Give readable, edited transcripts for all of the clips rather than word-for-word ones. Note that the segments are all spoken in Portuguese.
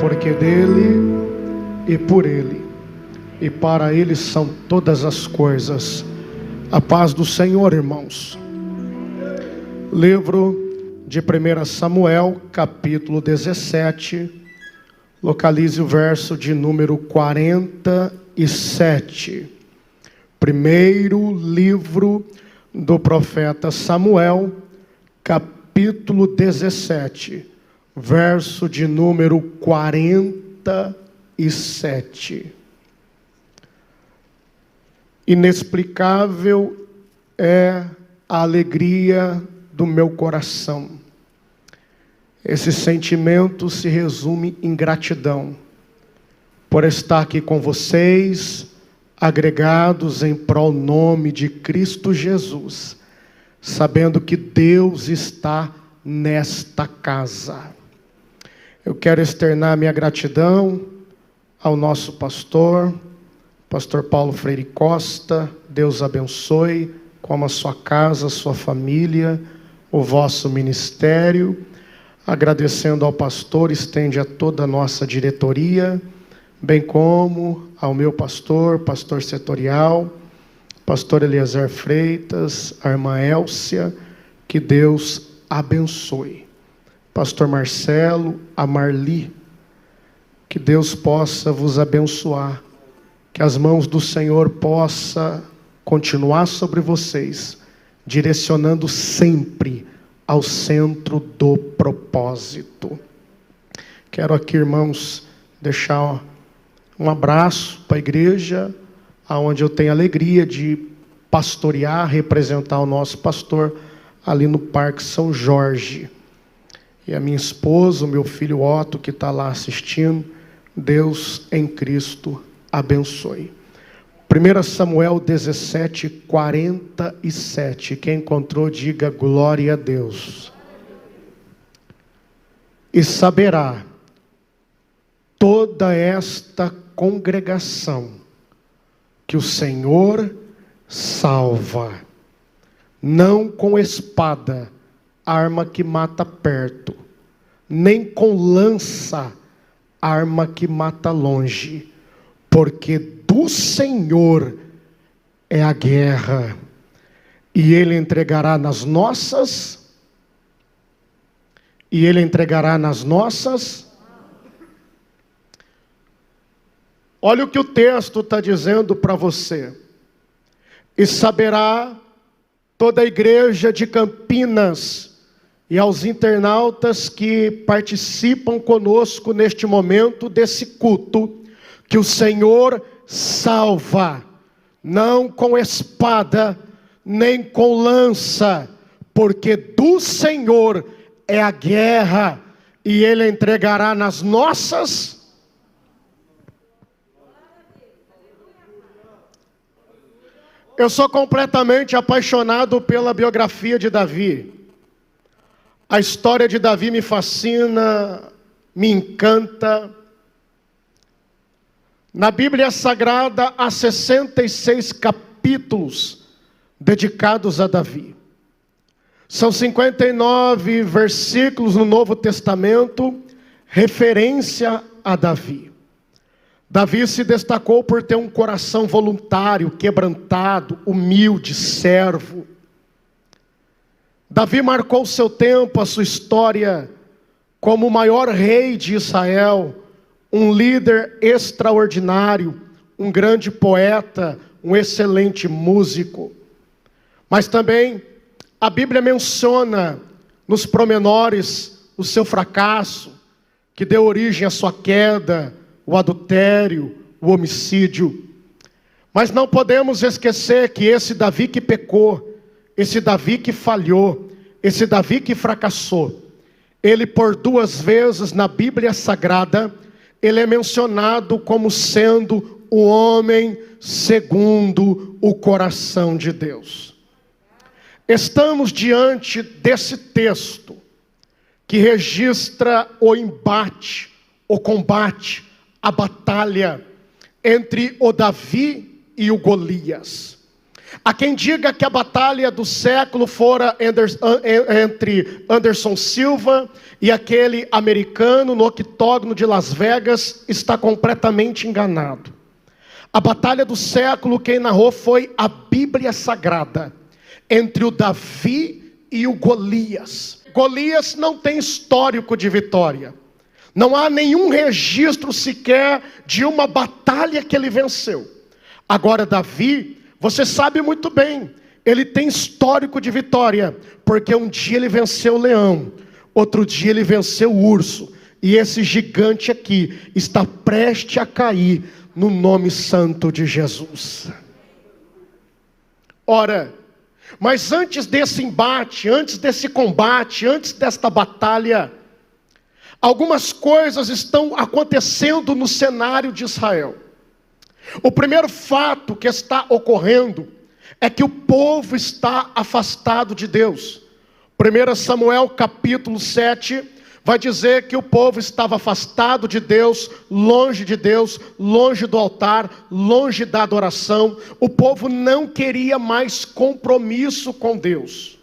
porque dele e por ele e para ele são todas as coisas. A paz do Senhor, irmãos. Livro de 1 Samuel, capítulo 17, localize o verso de número 47. Primeiro livro do profeta Samuel, capítulo 17, verso de número 47. Inexplicável é a alegria do meu coração. Esse sentimento se resume em gratidão por estar aqui com vocês, agregados em prol nome de Cristo Jesus, sabendo que Deus está nesta casa. Eu quero externar minha gratidão ao nosso pastor Paulo Freire Costa. Deus abençoe, como a sua casa, a sua família, o vosso ministério. Agradecendo ao pastor, estende a toda a nossa diretoria, bem como ao meu pastor setorial, pastor Eliezer Freitas, a irmã Elcia, que Deus abençoe. Pastor Marcelo, a Marli, que Deus possa vos abençoar, que as mãos do Senhor possa continuar sobre vocês, direcionando sempre ao centro do propósito. Quero aqui, irmãos, deixar um abraço para a igreja, aonde eu tenho a alegria de pastorear, representar o nosso pastor ali no Parque São Jorge. E a minha esposa, o meu filho Otto, que está lá assistindo. Deus em Cristo abençoe. 1 Samuel 17, 47. Quem encontrou, diga glória a Deus. E saberá toda esta congregação que o Senhor salva, não com espada, arma que mata perto, nem com lança, arma que mata longe, porque do Senhor é a guerra, e Ele entregará nas nossas, Olha o que o texto está dizendo para você. E saberá toda a igreja de Campinas e aos internautas que participam conosco neste momento desse culto, que o Senhor salva, não com espada, nem com lança, porque do Senhor é a guerra, e Ele entregará nas nossas. Eu sou completamente apaixonado pela biografia de Davi. A história de Davi me fascina, me encanta. Na Bíblia Sagrada há 66 capítulos dedicados a Davi. São 59 versículos no Novo Testamento, referência a Davi. Davi se destacou por ter um coração voluntário, quebrantado, humilde, servo. Davi marcou o seu tempo, a sua história, como o maior rei de Israel, um líder extraordinário, um grande poeta, um excelente músico. Mas também a Bíblia menciona nos pormenores o seu fracasso, que deu origem à sua queda, o adultério, o homicídio. Mas não podemos esquecer que esse Davi que pecou, esse Davi que falhou, esse Davi que fracassou, ele por 2 vezes na Bíblia Sagrada, ele é mencionado como sendo o homem segundo o coração de Deus. Estamos diante desse texto que registra o embate, o combate, a batalha entre o Davi e o Golias. Há quem diga que a batalha do século fora entre Anderson Silva e aquele americano no octógono de Las Vegas. Está completamente enganado. A batalha do século, quem narrou foi a Bíblia Sagrada, entre o Davi e o Golias. Golias não tem histórico de vitória. Não há nenhum registro sequer de uma batalha que ele venceu. Agora Davi, você sabe muito bem, ele tem histórico de vitória, porque um dia ele venceu o leão, outro dia ele venceu o urso, e esse gigante aqui está prestes a cair no nome santo de Jesus. Ora, mas antes desse embate, antes desse combate, antes desta batalha, algumas coisas estão acontecendo no cenário de Israel. O primeiro fato que está ocorrendo é que o povo está afastado de Deus. 1 Samuel capítulo 7 vai dizer que o povo estava afastado de Deus, longe do altar, longe da adoração. O povo não queria mais compromisso com Deus.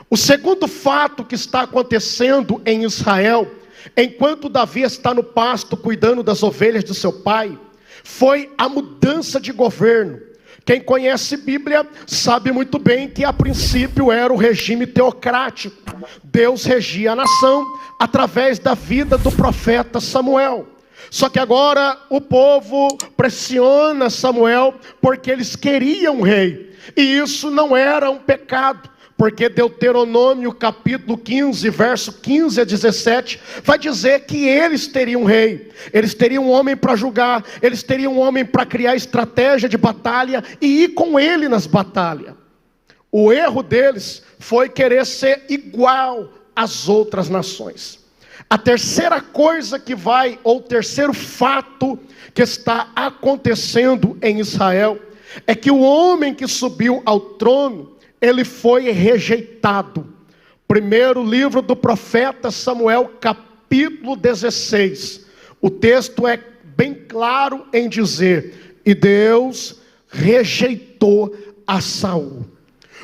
O segundo fato que está acontecendo em Israel, enquanto Davi está no pasto cuidando das ovelhas de seu pai, foi a mudança de governo. Quem conhece Bíblia sabe muito bem que a princípio era o regime teocrático. Deus regia a nação através da vida do profeta Samuel. Só que agora o povo pressiona Samuel porque eles queriam um rei. E isso não era um pecado, porque Deuteronômio capítulo 15, verso 15 a 17, vai dizer que eles teriam um rei, eles teriam um homem para julgar, eles teriam um homem para criar estratégia de batalha e ir com ele nas batalhas. O erro deles foi querer ser igual às outras nações. A terceira coisa que ou terceiro fato que está acontecendo em Israel, é que o homem que subiu ao trono, ele foi rejeitado. Primeiro livro do profeta Samuel, capítulo 16. O texto é bem claro em dizer: e Deus rejeitou a Saul.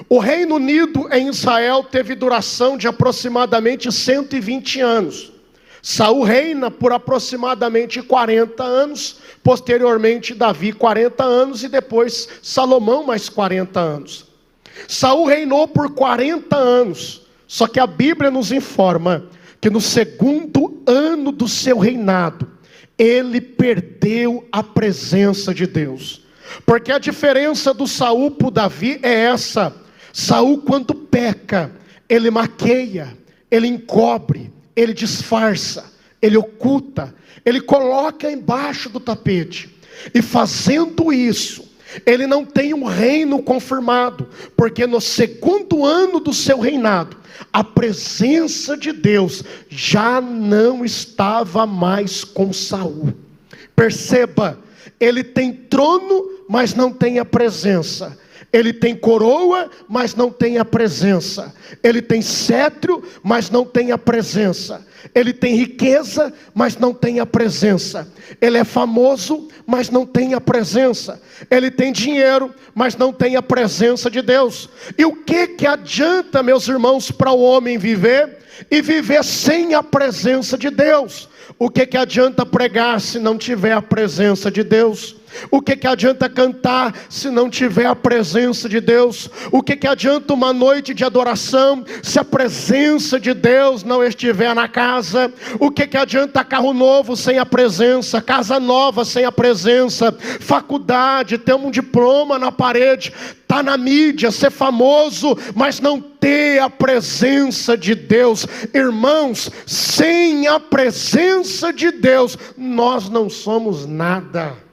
O Reino Unido em Israel teve duração de aproximadamente 120 anos. Saul reina por aproximadamente 40 anos, posteriormente Davi 40 anos e depois Salomão mais 40 anos. Saul reinou por 40 anos, só que a Bíblia nos informa que no segundo ano do seu reinado, ele perdeu a presença de Deus. Porque a diferença do Saul para o Davi é essa: Saul, quando peca, ele maqueia, ele encobre, ele disfarça, ele oculta, ele coloca embaixo do tapete. E fazendo isso, ele não tem um reino confirmado, porque no segundo ano do seu reinado, a presença de Deus já não estava mais com Saul. Perceba, ele tem trono, mas não tem a presença. Ele tem coroa, mas não tem a presença. Ele tem cetro, mas não tem a presença. Ele tem riqueza, mas não tem a presença. Ele é famoso, mas não tem a presença. Ele tem dinheiro, mas não tem a presença de Deus. E o que adianta, meus irmãos, para o homem viver e viver sem a presença de Deus? O que adianta pregar se não tiver a presença de Deus? O que adianta cantar se não tiver a presença de Deus? O que adianta uma noite de adoração se a presença de Deus não estiver na casa? O que adianta carro novo sem a presença, casa nova sem a presença, faculdade, ter um diploma na parede, tá na mídia, ser famoso, mas não ter a presença de Deus? Irmãos, sem a presença de Deus, nós não somos nada.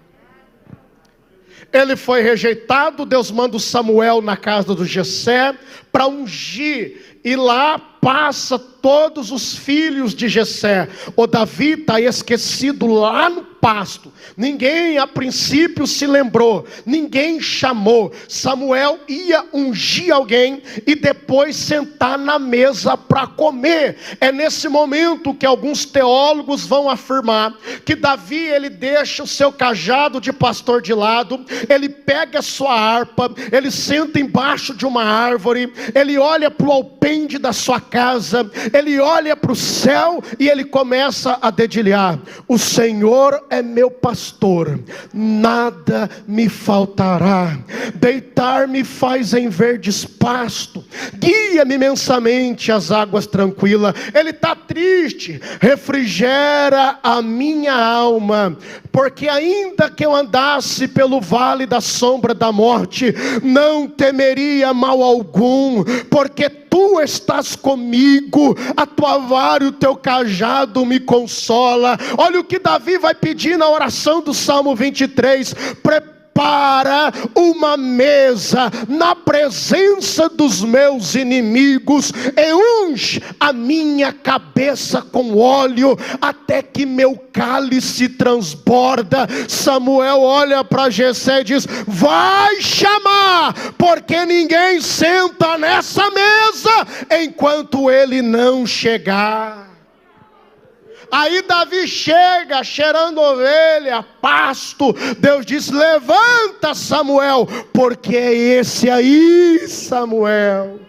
Ele foi rejeitado. Deus manda o Samuel na casa do Jessé para ungir. E lá ultrapassa todos os filhos de Jessé. O Davi está esquecido lá no pasto. Ninguém a princípio se lembrou, ninguém chamou. Samuel ia ungir alguém e depois sentar na mesa para comer. É nesse momento que alguns teólogos vão afirmar que Davi, ele deixa o seu cajado de pastor de lado, ele pega a sua harpa, ele senta embaixo de uma árvore, ele olha para o alpendre da sua casa, ele olha para o céu e ele começa a dedilhar: o Senhor é meu pastor, nada me faltará. Deitar-me faz em verdes pasto, guia-me imensamente às águas tranquilas. Ele está triste. Refrigera a minha alma, porque ainda que eu andasse pelo vale da sombra da morte, não temeria mal algum, porque tu estás comigo, a tua vara e o teu cajado me consola. Olha o que Davi vai pedir na oração do Salmo 23: prepara uma mesa na presença dos meus inimigos, e unge a minha cabeça com óleo, até que meu cálice transborda. Samuel olha para Jessé e diz: vai chamar, porque ninguém senta nessa mesa enquanto ele não chegar. Aí Davi chega cheirando ovelha, pasto. Deus diz: levanta, Samuel, porque é esse aí, Samuel.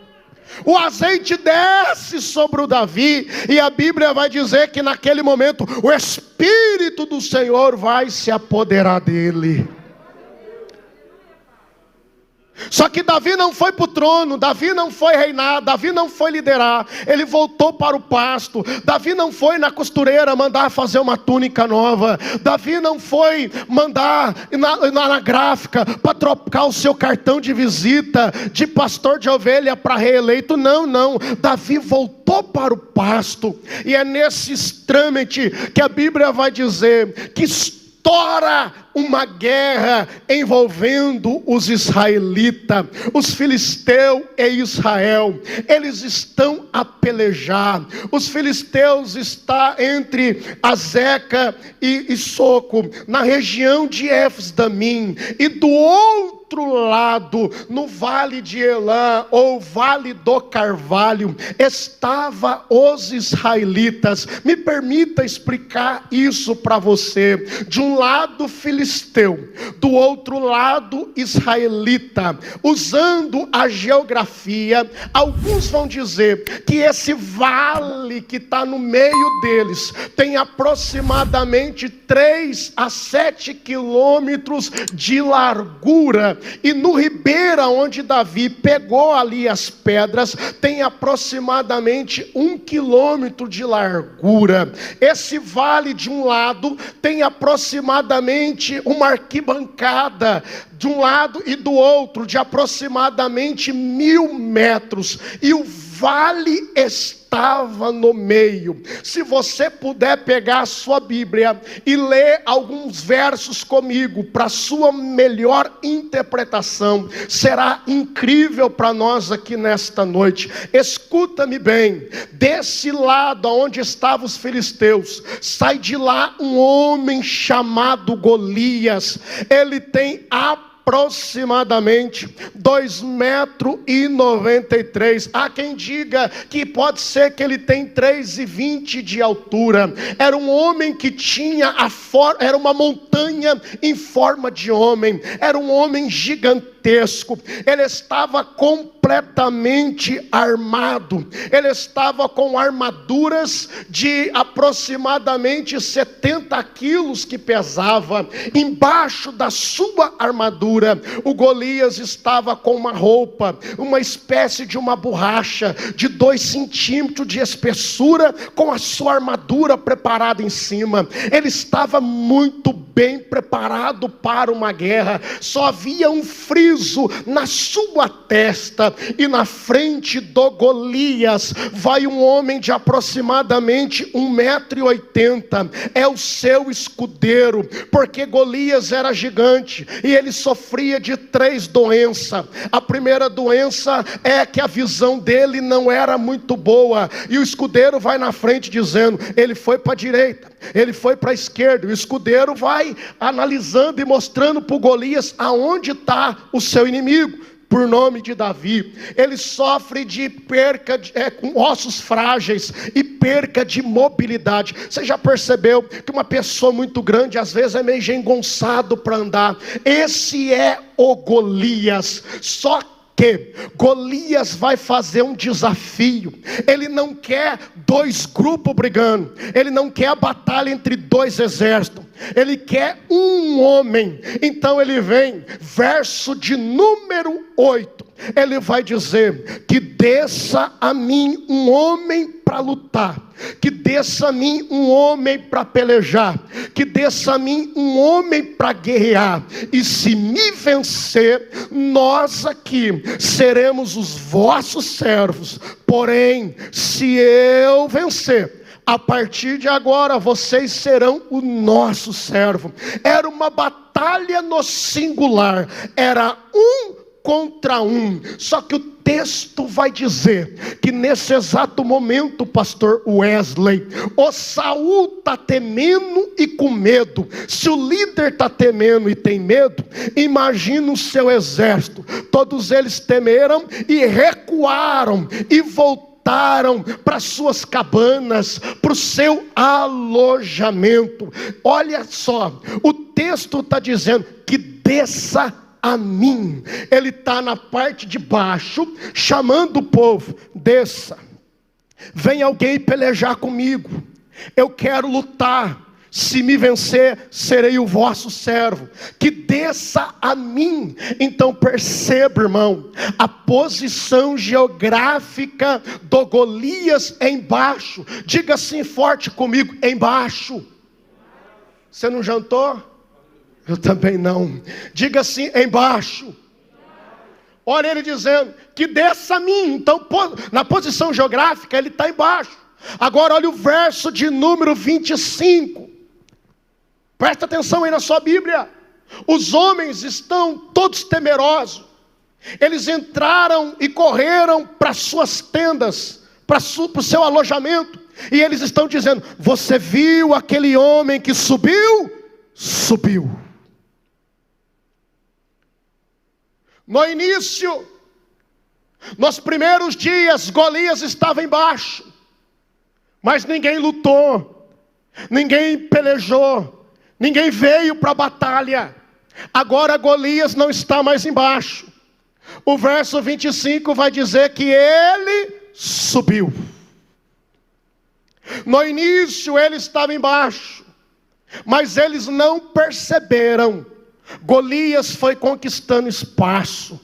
O azeite desce sobre o Davi, e a Bíblia vai dizer que naquele momento o Espírito do Senhor vai se apoderar dele. Só que Davi não foi para o trono, Davi não foi reinar, Davi não foi liderar, ele voltou para o pasto. Davi não foi na costureira mandar fazer uma túnica nova, Davi não foi mandar na gráfica para trocar o seu cartão de visita de pastor de ovelha para reeleito. Não, Davi voltou para o pasto. E é nesse trâmite que a Bíblia vai dizer que estoura uma guerra envolvendo os israelitas, os filisteus e Israel. Eles estão a pelejar. Os filisteus estão entre Azeca e Soco, na região de Éfes-Damim, e do outro lado, no vale de Elã, ou vale do Carvalho, estava os israelitas. Me permita explicar isso para você. De um lado filisteu, do outro lado israelita. Usando a geografia, alguns vão dizer que esse vale que está no meio deles tem aproximadamente 3 a 7 quilômetros de largura, e no ribeira onde Davi pegou ali as pedras, tem aproximadamente 1 quilômetro de largura. Esse vale de um lado tem aproximadamente uma arquibancada de um lado e do outro de aproximadamente 1000 metros, e o vale estava no meio. Se você puder pegar a sua Bíblia e ler alguns versos comigo para sua melhor interpretação, será incrível para nós aqui nesta noite. Escuta-me bem: desse lado onde estavam os filisteus, sai de lá um homem chamado Golias. Ele tem aproximadamente 2,93 metros. Há quem diga que pode ser que ele tem 3,20 de altura. Era um homem que tinha era uma montanha em forma de homem. Era um homem gigantesco. Ele estava completamente armado. Ele estava com armaduras de aproximadamente 70 quilos que pesava. Embaixo da sua armadura, o Golias estava com uma roupa, uma espécie de uma borracha de 2 centímetros de espessura, com a sua armadura preparada em cima. Ele estava muito bem preparado para uma guerra. Só havia um frio juízo na sua testa. E na frente do Golias vai um homem de aproximadamente 1,80 m. É o seu escudeiro, porque Golias era gigante e ele sofria de 3 doenças. A primeira doença é que a visão dele não era muito boa, e o escudeiro vai na frente dizendo: ele foi para a direita, ele foi para a esquerda. O escudeiro vai analisando e mostrando para o Golias aonde está o seu inimigo. Por nome de Davi, ele sofre de perca com ossos frágeis e perca de mobilidade. Você já percebeu que uma pessoa muito grande às vezes é meio engonçado para andar? Esse é o Golias. Só que Golias vai fazer um desafio. Ele não quer 2 grupos brigando, ele não quer a batalha entre 2 exércitos, ele quer um homem. Então ele vem, verso de número 8, ele vai dizer: que desça a mim um homem para lutar, que desça a mim um homem para pelejar, que desça a mim um homem para guerrear, e se me vencer, nós aqui seremos os vossos servos. Porém, se eu vencer, a partir de agora vocês serão o nosso servo. Era uma batalha no singular, era 1 contra 1. Só que o texto vai dizer que nesse exato momento, pastor Wesley, o Saul está temendo e com medo. Se o líder está temendo e tem medo, imagina o seu exército. Todos eles temeram e recuaram e voltaram para suas cabanas, para o seu alojamento. Olha só, o texto está dizendo que desça a mim. Ele está na parte de baixo, chamando o povo: desça, vem alguém pelejar comigo, eu quero lutar. Se me vencer, serei o vosso servo. Que desça a mim. Então perceba, irmão, a posição geográfica do Golias é embaixo. Diga assim forte comigo: embaixo. Você não jantou? Eu também não. Diga assim: embaixo. Olha ele dizendo que desça a mim. Então na posição geográfica ele está embaixo. Agora olha o verso de número 25. Presta atenção aí na sua Bíblia. Os homens estão todos temerosos. Eles entraram e correram para suas tendas, para o seu alojamento. E eles estão dizendo: você viu aquele homem que subiu? Subiu. No início, nos primeiros dias, Golias estava embaixo, mas ninguém lutou, ninguém pelejou, ninguém veio para a batalha. Agora Golias não está mais embaixo. O verso 25 vai dizer que ele subiu. No início ele estava embaixo, mas eles não perceberam. Golias foi conquistando espaço,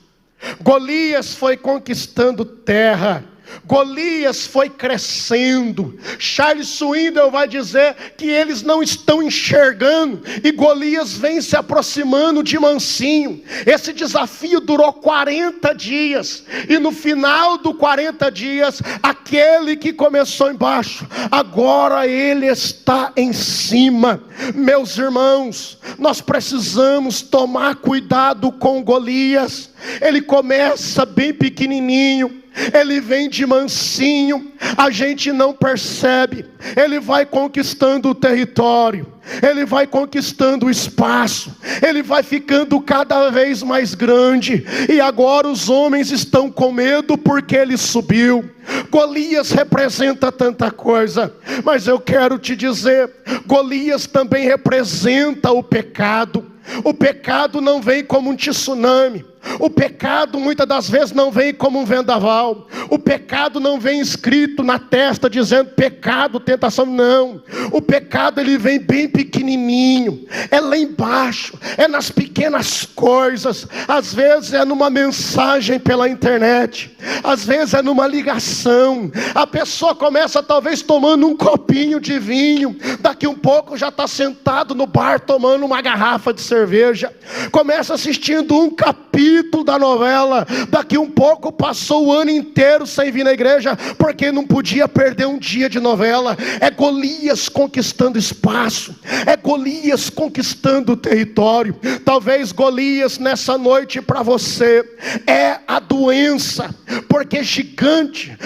Golias foi conquistando terra, Golias foi crescendo. Charles Swindoll vai dizer que eles não estão enxergando, e Golias vem se aproximando de mansinho. Esse desafio durou 40 dias, e no final dos 40 dias, aquele que começou embaixo, agora ele está em cima. Meus irmãos, nós precisamos tomar cuidado com Golias. Ele começa bem pequenininho, ele vem de mansinho, a gente não percebe. Ele vai conquistando o território, ele vai conquistando o espaço, ele vai ficando cada vez mais grande. E agora os homens estão com medo porque ele subiu. Golias representa tanta coisa, mas eu quero te dizer, Golias também representa o pecado. O pecado não vem como um tsunami. O pecado muitas das vezes não vem como um vendaval. O pecado não vem escrito na testa dizendo pecado, tentação. Não. O pecado ele vem bem pequenininho. É lá embaixo. É nas pequenas coisas. Às vezes é numa mensagem pela internet. às vezes é numa ligação. A pessoa começa talvez tomando um copinho de vinho, daqui um pouco já está sentado no bar tomando uma garrafa de cerveja. Começa assistindo um capítulo da novela, daqui um pouco passou o ano inteiro sem vir na igreja, porque não podia perder um dia de novela. É Golias conquistando espaço, é Golias conquistando o território. Talvez Golias nessa noite para você é a doença, porque gigante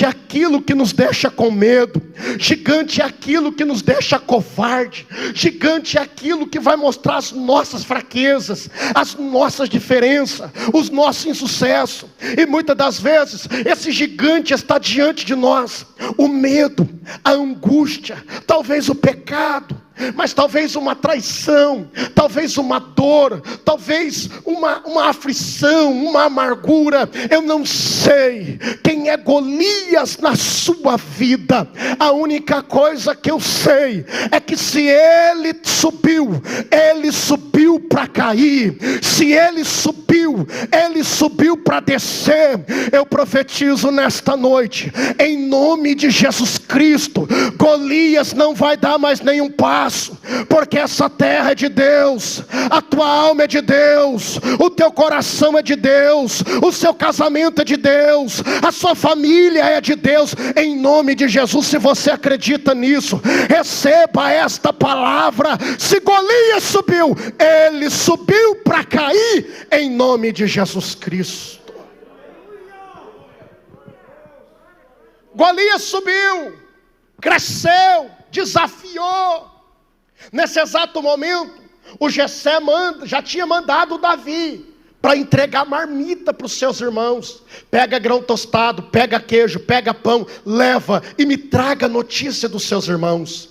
é aquilo que nos deixa com medo, gigante é aquilo que nos deixa covarde, gigante é aquilo que vai mostrar as nossas fraquezas, as nossas diferenças, os nossos insucessos. E muitas das vezes esse gigante está diante de nós, o medo, a angústia, talvez o pecado, mas talvez uma traição, talvez uma dor, talvez uma aflição, uma amargura. Eu não sei quem é Golias na sua vida. A única coisa que eu sei é que se ele subiu para cair. Se ele subiu para descer. Eu profetizo nesta noite, em nome de Jesus Cristo, Golias não vai dar mais nenhum passo, porque essa terra é de Deus, a tua alma é de Deus, o teu coração é de Deus, o seu casamento é de Deus, a sua família é de Deus. Em nome de Jesus, se você acredita nisso, receba esta palavra. Se Golias subiu, ele subiu para cair, em nome de Jesus Cristo. Golias subiu, cresceu, desafiou. Nesse exato momento, o Jessé já tinha mandado Davi para entregar marmita para os seus irmãos. Pega grão tostado, pega queijo, pega pão, leva e me traga notícia dos seus irmãos.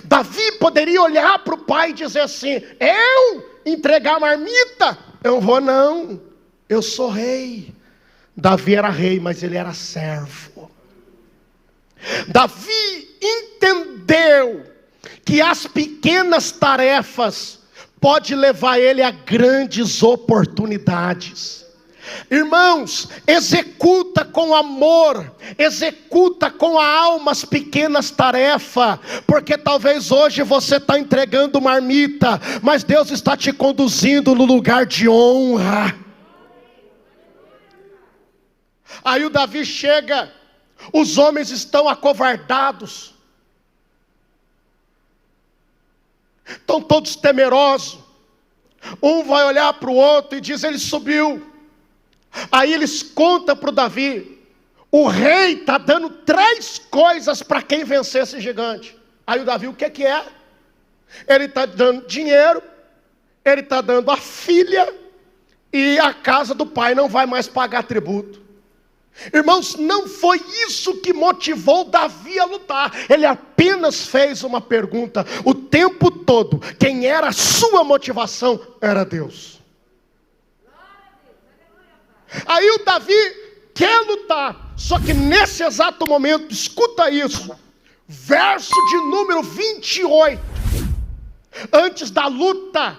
Davi poderia olhar para o pai e dizer assim: eu entregar marmita? Eu vou não, eu sou rei. Davi era rei, mas ele era servo. Davi entendeu que as pequenas tarefas podem levar ele a grandes oportunidades. Irmãos, executa com amor, executa com a alma as pequenas tarefas, porque talvez hoje você está entregando marmita, mas Deus está te conduzindo no lugar de honra. Aí o Davi chega, os homens estão acovardados, estão todos temerosos. Um vai olhar para o outro e diz: ele subiu. Aí eles contam para o Davi: o rei está dando 3 coisas para quem vencer esse gigante. Aí o Davi, o que é? Ele está dando dinheiro, ele está dando a filha, e a casa do pai não vai mais pagar tributo. Irmãos, não foi isso que motivou Davi a lutar. Ele apenas fez uma pergunta. O tempo todo, quem era a sua motivação era Deus. Aí o Davi quer lutar, só que nesse exato momento, escuta isso, verso de número 28. Antes da luta,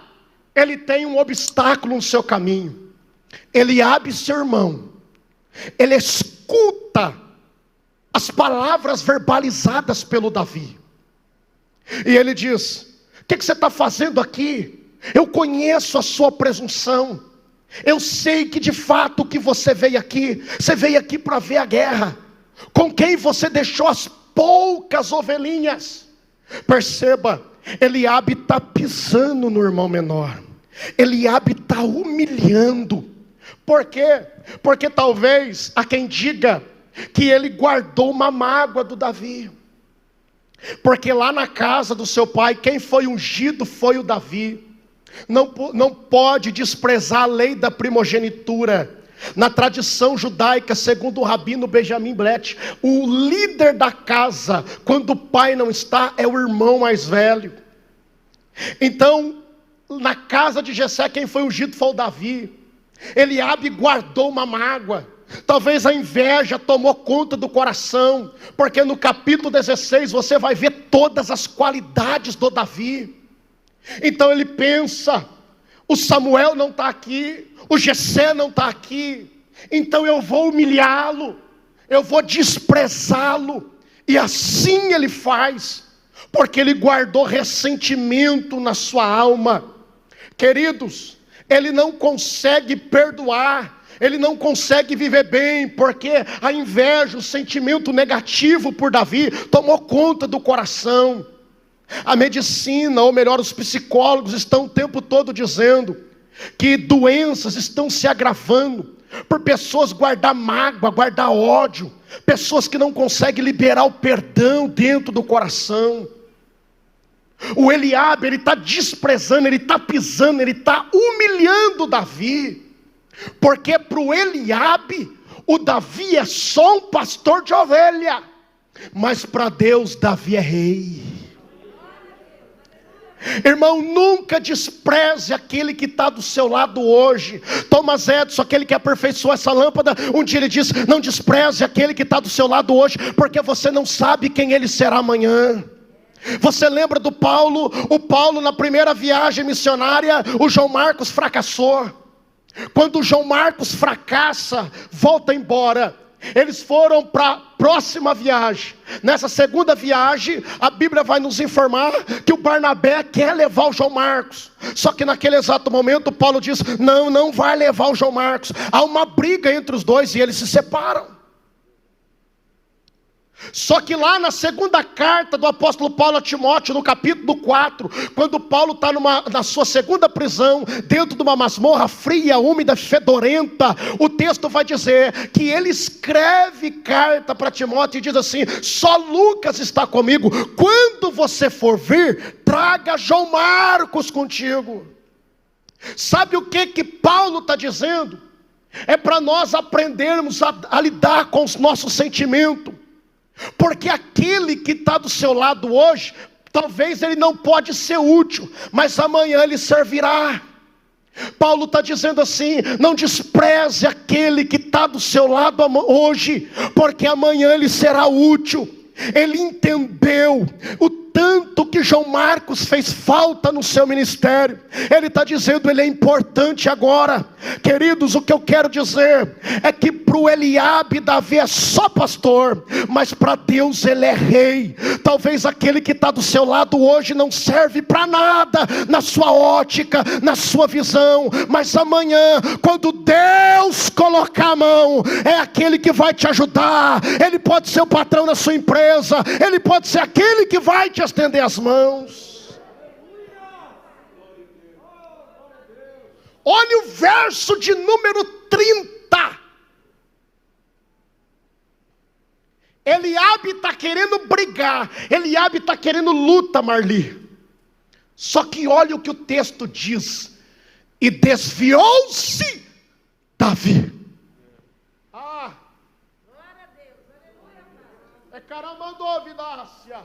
ele tem um obstáculo no seu caminho. Eliabe, seu irmão, ele escuta as palavras verbalizadas pelo Davi. E ele diz: o que você está fazendo aqui? Eu conheço a sua presunção. Eu sei que de fato que você veio aqui para ver a guerra. Com quem você deixou as poucas ovelhinhas? Perceba, Eliabe está pisando no irmão menor. Eliabe está humilhando. Por quê? Porque talvez há quem diga que ele guardou uma mágoa do Davi. Porque lá na casa do seu pai, quem foi ungido foi o Davi. Não pode desprezar a lei da primogenitura. Na tradição judaica, segundo o rabino Benjamin Blatt, o líder da casa, quando o pai não está, é o irmão mais velho. Então, na casa de Jessé, quem foi ungido foi o Davi. Eliabe guardou uma mágoa. Talvez a inveja tomou conta do coração, porque no capítulo 16 você vai ver todas as qualidades do Davi. Então ele pensa: o Samuel não está aqui, o Jessé não está aqui, então eu vou humilhá-lo, eu vou desprezá-lo. E assim ele faz, porque ele guardou ressentimento na sua alma. Queridos, ele não consegue perdoar, ele não consegue viver bem, porque a inveja, o sentimento negativo por Davi tomou conta do coração. A medicina, ou melhor, os psicólogos estão o tempo todo dizendo que doenças estão se agravando por pessoas guardar mágoa, guardar ódio, pessoas que não conseguem liberar o perdão dentro do coração. O Eliabe, ele está desprezando, ele está pisando, ele está humilhando Davi, porque para o Eliabe, o Davi é só um pastor de ovelha, mas para Deus, Davi é rei. Irmão, nunca despreze aquele que está do seu lado hoje. Thomas Edison, aquele que aperfeiçoou essa lâmpada, um dia ele disse: não despreze aquele que está do seu lado hoje, porque você não sabe quem ele será amanhã. Você lembra do Paulo? O Paulo, na primeira viagem missionária, o João Marcos fracassou. Quando o João Marcos fracassa, volta embora, eles foram para a próxima viagem. Nessa segunda viagem, a Bíblia vai nos informar que o Barnabé quer levar o João Marcos. Só que naquele exato momento, Paulo diz: não vai levar o João Marcos. Há uma briga entre os dois e eles se separam. Só que lá na segunda carta do apóstolo Paulo a Timóteo, no capítulo 4, quando Paulo está na sua segunda prisão, dentro de uma masmorra fria, úmida, fedorenta, o texto vai dizer que ele escreve carta para Timóteo e diz assim: só Lucas está comigo, quando você for vir, traga João Marcos contigo. Sabe o que Paulo está dizendo? É para nós aprendermos a lidar com os nossos sentimentos. Porque aquele que está do seu lado hoje, talvez ele não pode ser útil, mas amanhã ele servirá. Paulo está dizendo assim: não despreze aquele que está do seu lado hoje, porque amanhã ele será útil. Ele entendeu o tanto que João Marcos fez falta no seu ministério. Ele está dizendo: ele é importante agora. Queridos, o que eu quero dizer é que para o Eliabe, Davi é só pastor, mas para Deus ele é rei. Talvez aquele que está do seu lado hoje não serve para nada na sua ótica, na sua visão, mas amanhã, quando Deus colocar a mão, é aquele que vai te ajudar. Ele pode ser o patrão da sua empresa, ele pode ser aquele que vai te estender as mãos. Olha o verso de número 30. Eliabe está querendo brigar, Eliabe está querendo luta, Marli. Só que olha o que o texto diz: e desviou-se Davi. É caramandô, Vidácia.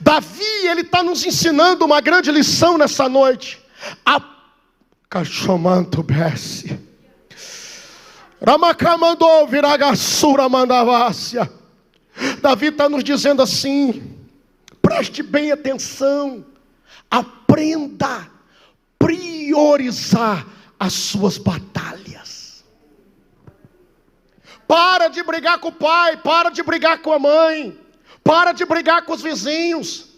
Davi, ele está nos ensinando uma grande lição nessa noite. A cachomanto besse. Ramacamandô viragassura mandavácia. Davi está nos dizendo assim: preste bem atenção, aprenda a priorizar as suas batalhas. Para de brigar com o pai, para de brigar com a mãe, para de brigar com os vizinhos,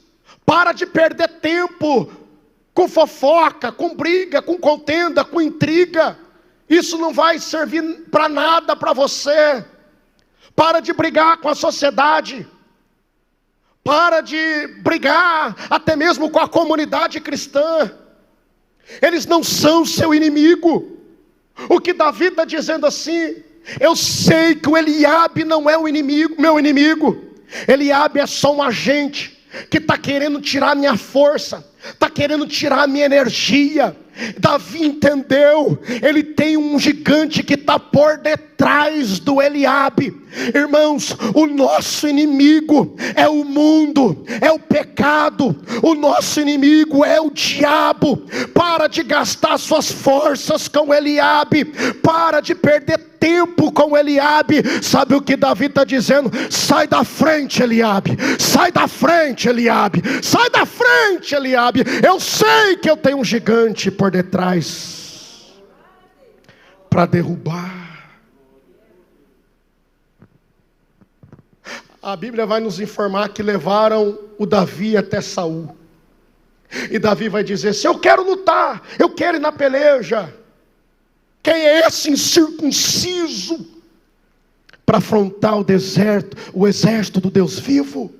para de perder tempo com fofoca, com briga, com contenda, com intriga. Isso não vai servir para nada para você. Para de brigar com a sociedade, para de brigar até mesmo com a comunidade cristã. Eles não são seu inimigo. O que Davi está dizendo assim: eu sei que o Eliabe não é o inimigo, meu inimigo. Eliabe é só um agente que está querendo tirar minha força, está querendo tirar minha energia. Davi entendeu, ele tem um gigante que está por detrás do Eliabe. Irmãos, o nosso inimigo é o mundo, é o pecado, o nosso inimigo é o diabo. Para de gastar suas forças com Eliabe, para de perder tempo com Eliabe. Sabe o que Davi está dizendo? Sai da frente, Eliabe, sai da frente, Eliabe, sai da frente, Eliabe. Eu sei que eu tenho um gigante por detrás para derrubar. A Bíblia vai nos informar que levaram o Davi até Saul. E Davi vai dizer assim: eu quero lutar, eu quero ir na peleja. Quem é esse incircunciso para afrontar o deserto, o exército do Deus vivo?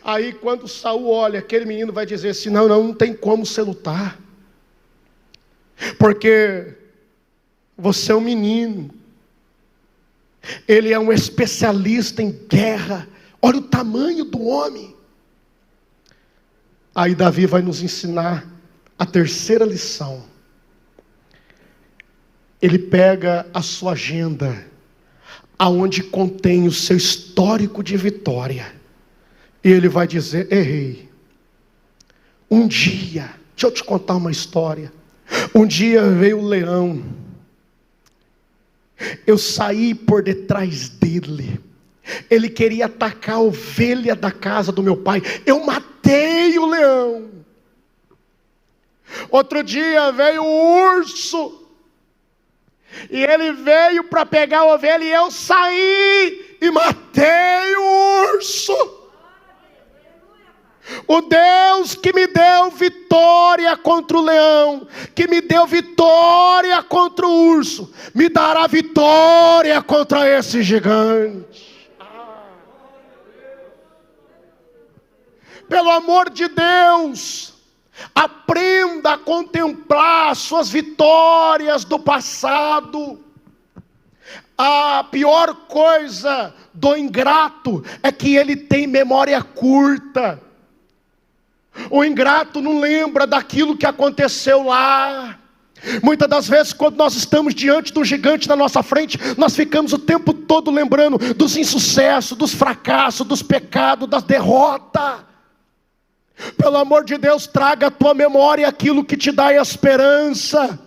Aí quando Saul olha, aquele menino vai dizer assim: não tem como você lutar, porque você é um menino, ele é um especialista em guerra, olha o tamanho do homem. Aí Davi vai nos ensinar a terceira lição. Ele pega a sua agenda, aonde contém o seu histórico de vitória, e ele vai dizer: errei. Um dia, deixa eu te contar uma história. Um dia veio o leão, eu saí por detrás dele, ele queria atacar a ovelha da casa do meu pai, eu matei o leão. Outro dia veio o urso, e ele veio para pegar a ovelha, e eu saí e matei o urso. O Deus que me deu vitória contra o leão, que me deu vitória contra o urso, me dará vitória contra esse gigante. Pelo amor de Deus, aprenda a contemplar suas vitórias do passado. A pior coisa do ingrato é que ele tem memória curta. O ingrato não lembra daquilo que aconteceu lá. Muitas das vezes, quando nós estamos diante do gigante na nossa frente, nós ficamos o tempo todo lembrando dos insucessos, dos fracassos, dos pecados, das derrotas. Pelo amor de Deus, traga à tua memória aquilo que te dá esperança.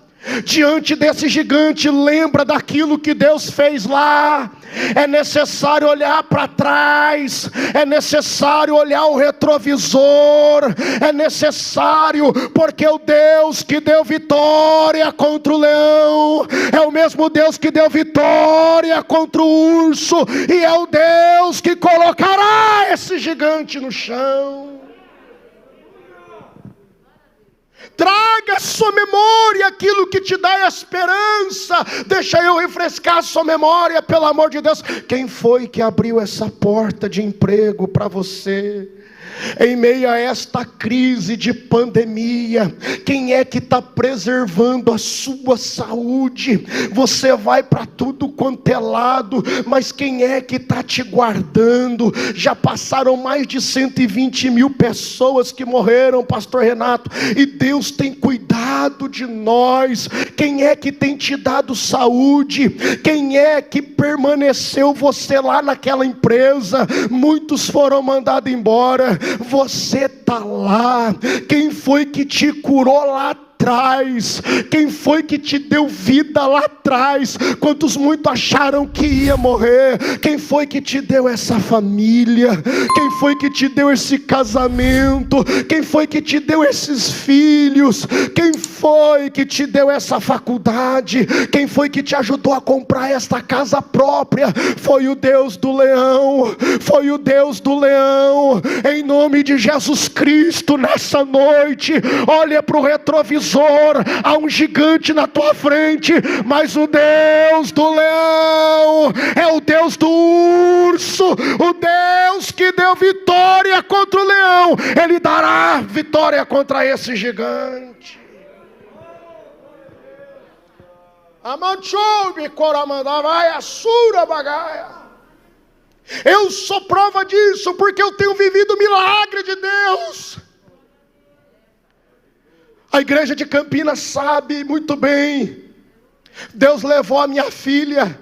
Diante desse gigante, lembra daquilo que Deus fez lá. É necessário olhar para trás, é necessário olhar o retrovisor, é necessário, porque o Deus que deu vitória contra o leão é o mesmo Deus que deu vitória contra o urso, e é o Deus que colocará esse gigante no chão. Traga à sua memória aquilo que te dá esperança. Deixa eu refrescar a sua memória, pelo amor de Deus. Quem foi que abriu essa porta de emprego para você? Em meio a esta crise de pandemia, quem é que está preservando a sua saúde? Você vai para tudo quanto é lado, mas quem é que está te guardando? Já passaram mais de 120 mil pessoas que morreram, pastor Renato, e Deus tem cuidado de nós. Quem é que tem te dado saúde? Quem é que permaneceu você lá naquela empresa? Muitos foram mandados embora, você está lá. Quem foi que te curou lá atrás? Quem foi que te deu vida lá atrás? Quantos muitos acharam que ia morrer? Quem foi que te deu essa família? Quem foi que te deu esse casamento? Quem foi que te deu esses filhos? Quem foi que te deu essa faculdade? Quem foi que te ajudou a comprar esta casa própria? Foi o Deus do leão. Foi o Deus do leão. Em nome de Jesus Cristo, nessa noite, olha para o retrovisor. Há um gigante na tua frente, mas o Deus do leão é o Deus do urso. O Deus que deu vitória contra o leão, Ele dará vitória contra esse gigante. Eu sou prova disso, porque eu tenho vivido o milagre de Deus. A igreja de Campinas sabe muito bem. Deus levou a minha filha.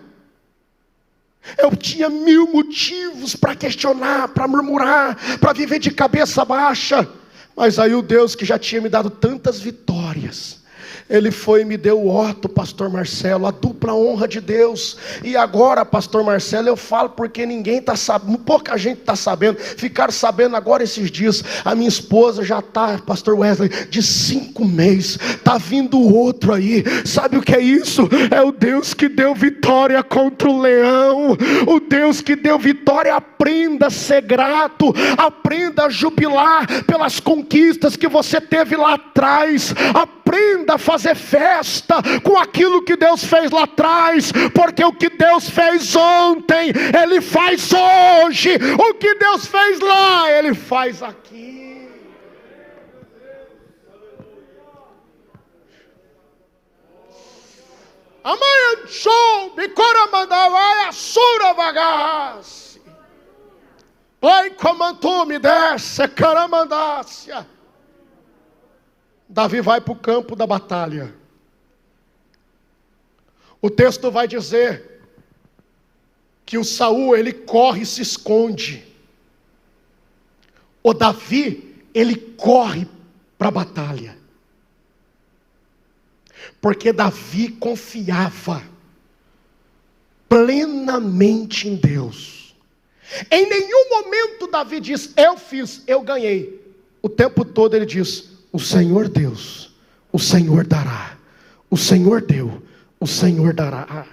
Eu tinha 1000 motivos para questionar, para murmurar, para viver de cabeça baixa. Mas aí o Deus que já tinha me dado tantas vitórias, Ele foi e me deu o Otto, pastor Marcelo, a dupla honra de Deus. E agora, pastor Marcelo, eu falo porque ninguém está sabendo, pouca gente está sabendo. Ficaram sabendo agora esses dias. A minha esposa já está, pastor Wesley, de 5 meses. Está vindo outro aí. Sabe o que é isso? É o Deus que deu vitória vitória contra o leão, o Deus que deu vitória. Aprenda a ser grato, aprenda a jubilar pelas conquistas que você teve lá atrás, aprenda a fazer festa com aquilo que Deus fez lá atrás, porque o que Deus fez ontem, Ele faz hoje, o que Deus fez lá, Ele faz aqui. Amanhã show, bicora mandava a sura vagasse. Oi, comantou me desce, caramandácia. Davi vai para o campo da batalha. O texto vai dizer que o Saul, ele corre e se esconde. O Davi, ele corre para a batalha. Porque Davi confiava plenamente em Deus. Em nenhum momento Davi diz, eu fiz, eu ganhei. O tempo todo ele diz, o Senhor Deus, o Senhor dará. O Senhor deu, o Senhor dará.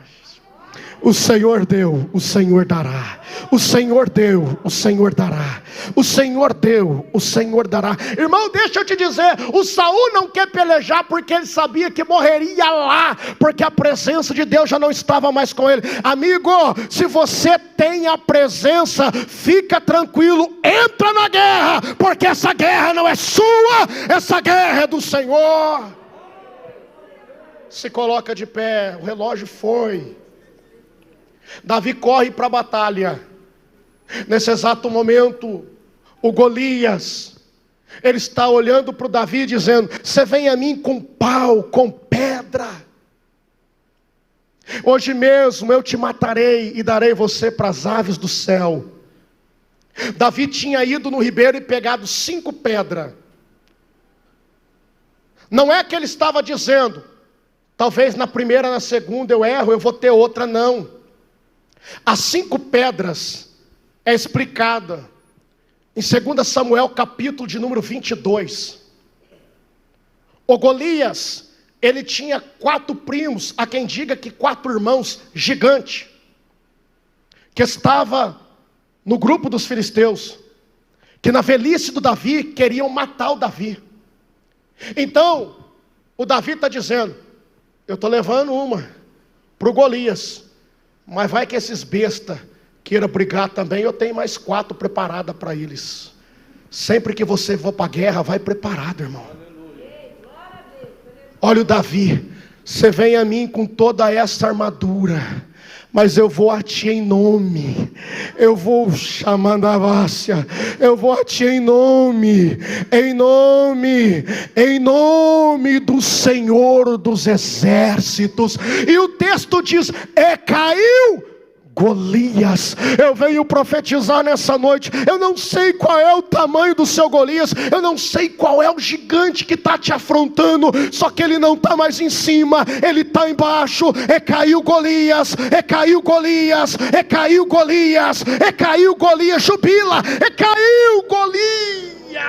O Senhor deu, o Senhor dará. O Senhor deu, o Senhor dará. O Senhor deu, o Senhor dará. Irmão, deixa eu te dizer, o Saul não quer pelejar porque ele sabia que morreria lá, porque a presença de Deus já não estava mais com ele. Amigo, se você tem a presença, fica tranquilo, entra na guerra, porque essa guerra não é sua, essa guerra é do Senhor. Se coloca de pé, o relógio foi. Davi corre para a batalha. Nesse exato momento, o Golias, ele está olhando para o Davi dizendo, você vem a mim com pau, com pedra. Hoje mesmo eu te matarei e darei você para as aves do céu. Davi tinha ido no ribeiro e pegado 5 pedras. Não é que ele estava dizendo, talvez na primeira, na segunda eu erro, eu vou ter outra, não. As 5 pedras é explicada em 2 Samuel capítulo de número 22. O Golias, ele tinha 4 primos, há quem diga que 4 irmãos gigantes, que estava no grupo dos filisteus, que na velhice do Davi queriam matar o Davi. Então o Davi está dizendo, eu estou levando uma para o Golias, mas vai que esses bestas queiram brigar também, eu tenho mais 4 preparadas para eles. Sempre que você for para a guerra, vai preparado, irmão. Olha o Davi, você vem a mim com toda essa armadura, mas eu vou a ti em nome, eu vou chamando a Vácia, eu vou a ti em nome do Senhor dos exércitos. E o texto diz, caiu Golias. Eu venho profetizar nessa noite, eu não sei qual é o tamanho do seu Golias, eu não sei qual é o gigante que está te afrontando, só que ele não está mais em cima, ele está embaixo. Caiu Golias, caiu Golias, caiu Golias, caiu Golias, jubila, caiu Golias.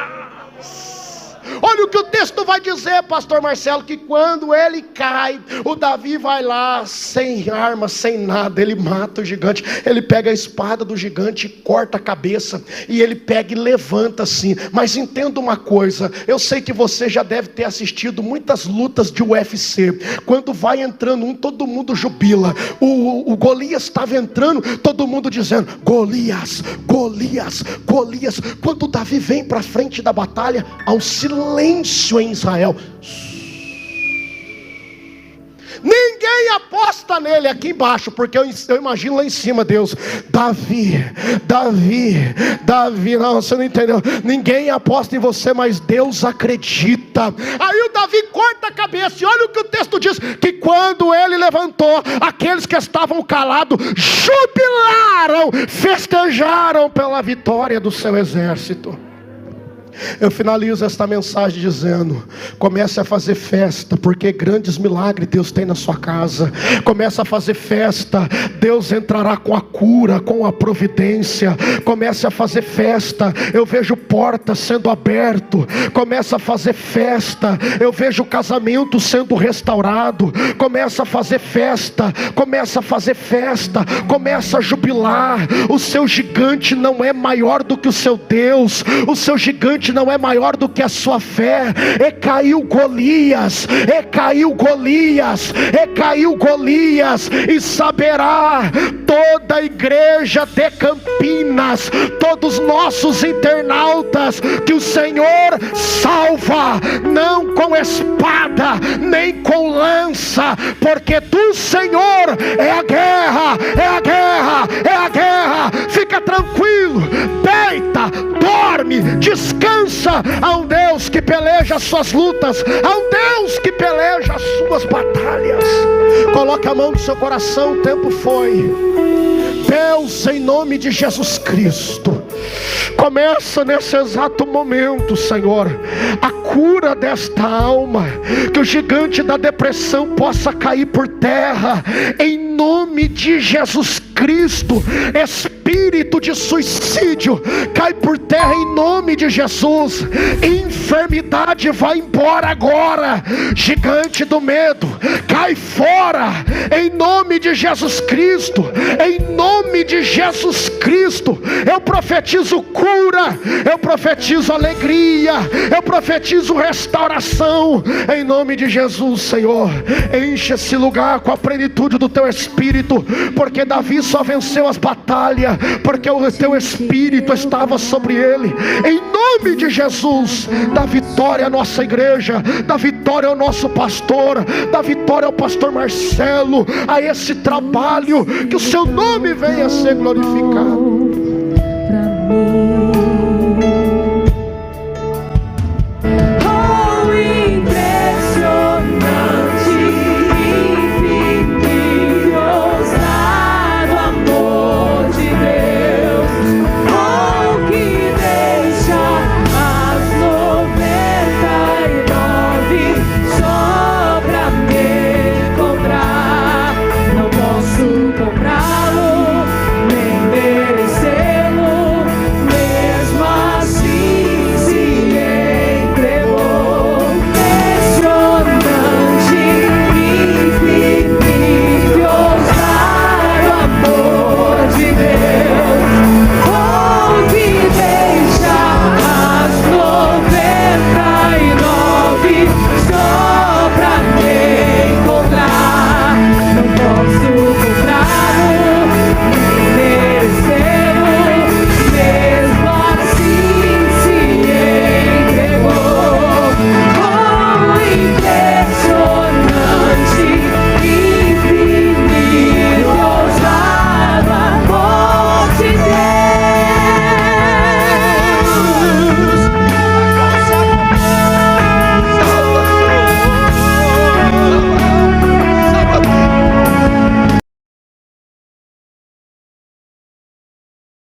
Olha o que o texto vai dizer, pastor Marcelo, que quando ele cai, o Davi vai lá, sem arma, sem nada, ele mata o gigante, ele pega a espada do gigante e corta a cabeça, e ele pega e levanta assim. Mas entenda uma coisa, eu sei que você já deve ter assistido muitas lutas de UFC, quando vai entrando um, todo mundo jubila. O Golias estava entrando, todo mundo dizendo, Golias, Golias, Golias. Quando o Davi vem para frente da batalha, há um silêncio em Israel. Ninguém aposta nele aqui embaixo, porque eu imagino lá em cima Deus, Davi, não, você não entendeu, ninguém aposta em você, mas Deus acredita. Aí o Davi corta a cabeça, e olha o que o texto diz, que quando ele levantou, aqueles que estavam calados, jubilaram, festejaram pela vitória do seu exército. Eu finalizo esta mensagem dizendo: comece a fazer festa, porque grandes milagres Deus tem na sua casa. Comece a fazer festa, Deus entrará com a cura, com a providência. Comece a fazer festa, eu vejo portas sendo abertas. Comece a fazer festa, eu vejo casamento sendo restaurado. Comece a fazer festa, comece a fazer festa, comece a jubilar. O seu gigante não é maior do que o seu Deus. O seu gigante não é maior do que a sua fé. E caiu Golias, e caiu Golias, e caiu Golias, e saberá toda a igreja de Campinas, todos nossos internautas, que o Senhor salva, não com espada, nem com lança, porque do Senhor é a guerra, é a guerra, é a guerra. Fica tranquilo, deita, dorme, descansa. Há um Deus que peleja as suas lutas, há um Deus que peleja as suas batalhas. Coloque a mão no seu coração, o tempo foi. Deus, em nome de Jesus Cristo, começa nesse exato momento, Senhor, a cura desta alma, que o gigante da depressão possa cair por terra, em nome de Jesus Cristo. Espírito de suicídio, cai por terra em nome de Jesus. Enfermidade vai embora agora. Gigante do medo, cai fora em nome de Jesus Cristo. Em nome de Jesus Cristo, eu profetizo cura, eu profetizo alegria, eu profetizo restauração em nome de Jesus. Senhor, enche esse lugar com a plenitude do teu Espírito, porque Davi só venceu as batalhas porque o teu Espírito estava sobre ele. Em nome de Jesus, dá vitória à nossa igreja, dá vitória ao nosso pastor, dá vitória ao pastor Marcelo, a esse trabalho, que o seu nome venha a ser glorificado.